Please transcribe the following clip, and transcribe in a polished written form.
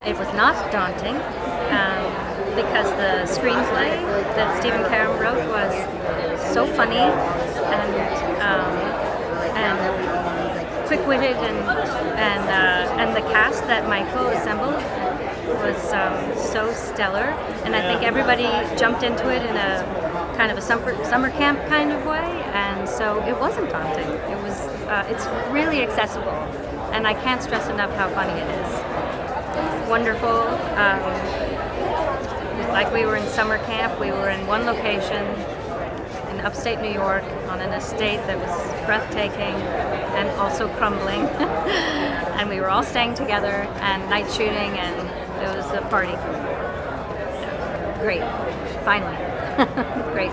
It was not daunting because the screenplay that Stephen Karam wrote was so funny and quick-witted, and the cast that Michael assembled was so stellar. And I think everybody jumped into it in a kind of a summer camp kind of way, and so it wasn't daunting. It's really accessible, and I can't stress enough how funny it is. Wonderful. Like we were in summer camp, we were in one location in upstate New York on an estate that was breathtaking and also crumbling. And we were all staying together and night shooting, and it was a party. Great. Finally. Great.